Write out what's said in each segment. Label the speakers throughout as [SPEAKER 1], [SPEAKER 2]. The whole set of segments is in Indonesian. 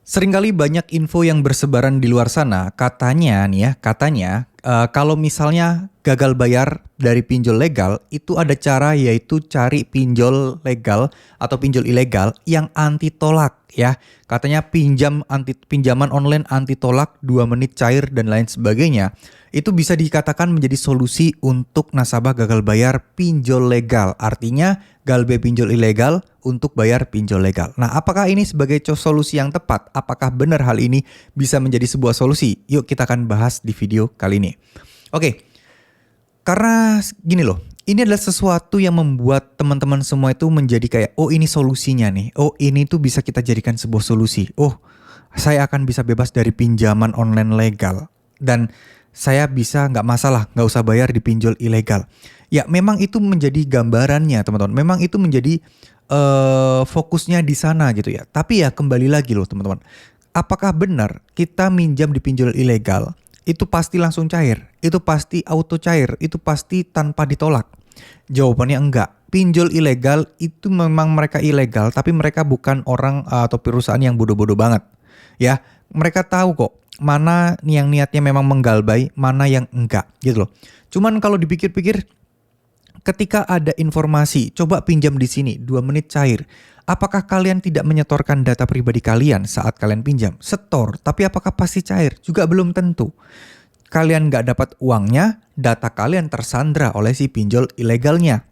[SPEAKER 1] Seringkali banyak info yang bersebaran di luar sana, katanya nih ya, kalau misalnya gagal bayar dari pinjol legal, itu ada cara yaitu cari pinjol legal atau pinjol ilegal yang anti tolak ya. Katanya pinjaman online anti tolak 2 menit cair dan lain sebagainya. Itu bisa dikatakan menjadi solusi untuk nasabah gagal bayar pinjol legal. Artinya galbe pinjol ilegal untuk bayar pinjol legal. Nah, apakah ini sebagai solusi yang tepat? Apakah benar hal ini bisa menjadi sebuah solusi? Yuk kita akan bahas di video kali ini. Oke, karena gini loh, ini adalah sesuatu yang membuat teman-teman semua itu menjadi kayak, oh ini solusinya nih, oh ini tuh bisa kita jadikan sebuah solusi. Oh, saya akan bisa bebas dari pinjaman online legal. Dan saya bisa nggak masalah, nggak usah bayar di pinjol ilegal. Ya memang itu menjadi gambarannya teman-teman, memang itu menjadi fokusnya di sana gitu ya. Tapi ya kembali lagi loh teman-teman, apakah benar kita minjam di pinjol ilegal itu pasti langsung cair, itu pasti auto cair, itu pasti tanpa ditolak? Jawabannya enggak. Pinjol ilegal itu memang mereka ilegal, tapi mereka bukan orang atau perusahaan yang bodoh-bodoh banget. Ya, mereka tahu kok mana yang niatnya memang menggalbay, mana yang enggak gitu loh. Cuman kalau dipikir-pikir, ketika ada informasi, coba pinjam di sini 2 menit cair. Apakah kalian tidak menyetorkan data pribadi kalian saat kalian pinjam? Setor, tapi apakah pasti cair? Juga belum tentu. Kalian nggak dapat uangnya, data kalian tersandra oleh si pinjol ilegalnya.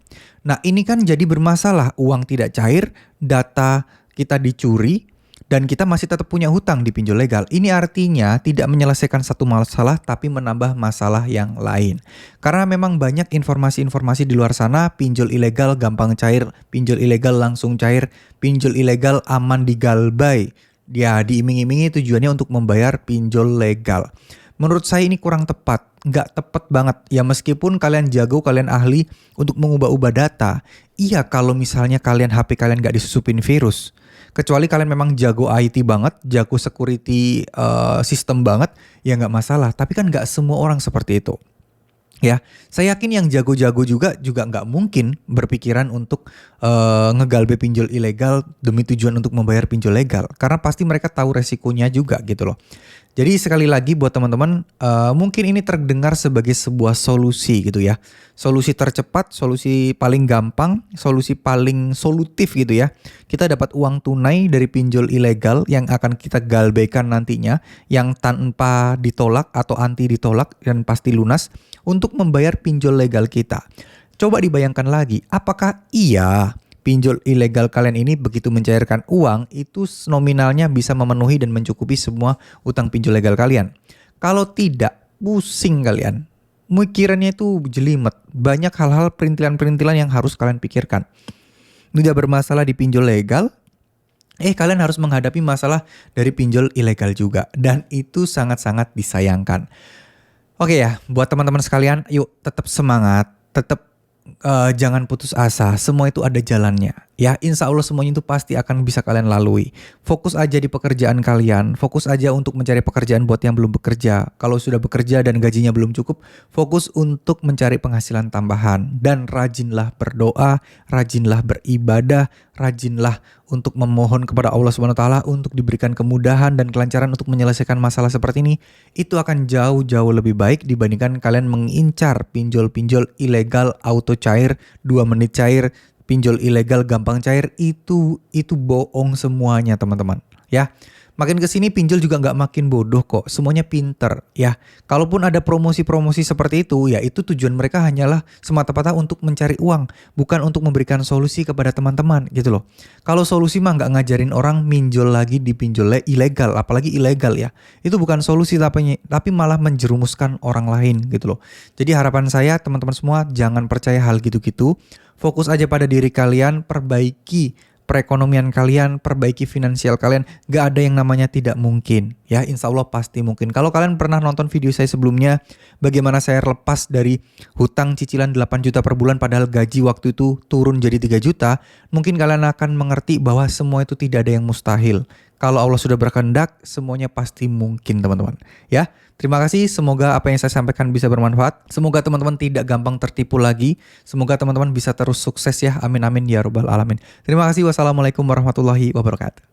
[SPEAKER 1] Nah ini kan jadi bermasalah, uang tidak cair, data kita dicuri, dan kita masih tetap punya hutang di pinjol legal. Ini artinya tidak menyelesaikan satu masalah tapi menambah masalah yang lain. Karena memang banyak informasi-informasi di luar sana, pinjol ilegal gampang cair, pinjol ilegal langsung cair, pinjol ilegal aman digalbay. Ya diiming-imingi tujuannya untuk membayar pinjol legal. Menurut saya ini kurang tepat, nggak tepat banget. Ya meskipun kalian jago, kalian ahli untuk mengubah-ubah data. Iya kalau misalnya HP kalian nggak disusupin virus. Kecuali kalian memang jago IT banget, jago security system banget, ya nggak masalah. Tapi kan nggak semua orang seperti itu. Ya, saya yakin yang jago-jago juga nggak mungkin berpikiran untuk ngegalbe pinjol ilegal demi tujuan untuk membayar pinjol legal. Karena pasti mereka tahu resikonya juga gitu loh. Jadi sekali lagi buat teman-teman, mungkin ini terdengar sebagai sebuah solusi gitu ya. Solusi tercepat, solusi paling gampang, solusi paling solutif gitu ya. Kita dapat uang tunai dari pinjol ilegal yang akan kita galbekan nantinya, yang tanpa ditolak atau anti ditolak dan pasti lunas untuk membayar pinjol legal kita. Coba dibayangkan lagi, apakah iya pinjol ilegal kalian ini begitu mencairkan uang itu nominalnya bisa memenuhi dan mencukupi semua utang pinjol legal kalian? Kalau tidak, pusing kalian. Mikirannya itu jelimet. Banyak hal-hal perintilan-perintilan yang harus kalian pikirkan. Udah bermasalah di pinjol legal, kalian harus menghadapi masalah dari pinjol ilegal juga. Dan itu sangat-sangat disayangkan. Oke ya, buat teman-teman sekalian, yuk tetap semangat, tetap jangan putus asa, semua itu ada jalannya. Ya, insya Allah semuanya itu pasti akan bisa kalian lalui. Fokus aja di pekerjaan kalian, fokus aja untuk mencari pekerjaan buat yang belum bekerja. Kalau sudah bekerja dan gajinya belum cukup, fokus untuk mencari penghasilan tambahan. Dan rajinlah berdoa, rajinlah beribadah, rajinlah untuk memohon kepada Allah SWT untuk diberikan kemudahan dan kelancaran untuk menyelesaikan masalah seperti ini. Itu akan jauh-jauh lebih baik dibandingkan kalian mengincar pinjol-pinjol ilegal auto cair, 2 menit cair, pinjol ilegal gampang cair. Itu bohong semuanya teman-teman ya. Makin kesini pinjol juga nggak makin bodoh kok, semuanya pinter ya. Kalaupun ada promosi-promosi seperti itu, ya itu tujuan mereka hanyalah semata-mata untuk mencari uang, bukan untuk memberikan solusi kepada teman-teman gitu loh. Kalau solusi mah nggak ngajarin orang minjol lagi di pinjol ilegal, apalagi ilegal ya. Itu bukan solusi tapi malah menjerumuskan orang lain gitu loh. Jadi harapan saya teman-teman semua jangan percaya hal gitu-gitu. Fokus aja pada diri kalian, perbaiki perekonomian kalian, perbaiki finansial kalian. Gak ada yang namanya tidak mungkin ya, insya Allah pasti mungkin. Kalau kalian pernah nonton video saya sebelumnya, bagaimana saya lepas dari hutang cicilan 8 juta per bulan padahal gaji waktu itu turun jadi 3 juta, mungkin kalian akan mengerti bahwa semua itu tidak ada yang mustahil. Kalau Allah sudah berkehendak, semuanya pasti mungkin teman-teman ya. Terima kasih, semoga apa yang saya sampaikan bisa bermanfaat. Semoga teman-teman tidak gampang tertipu lagi. Semoga teman-teman bisa terus sukses ya. Amin amin ya rabbal alamin. Terima kasih. Wassalamualaikum warahmatullahi wabarakatuh.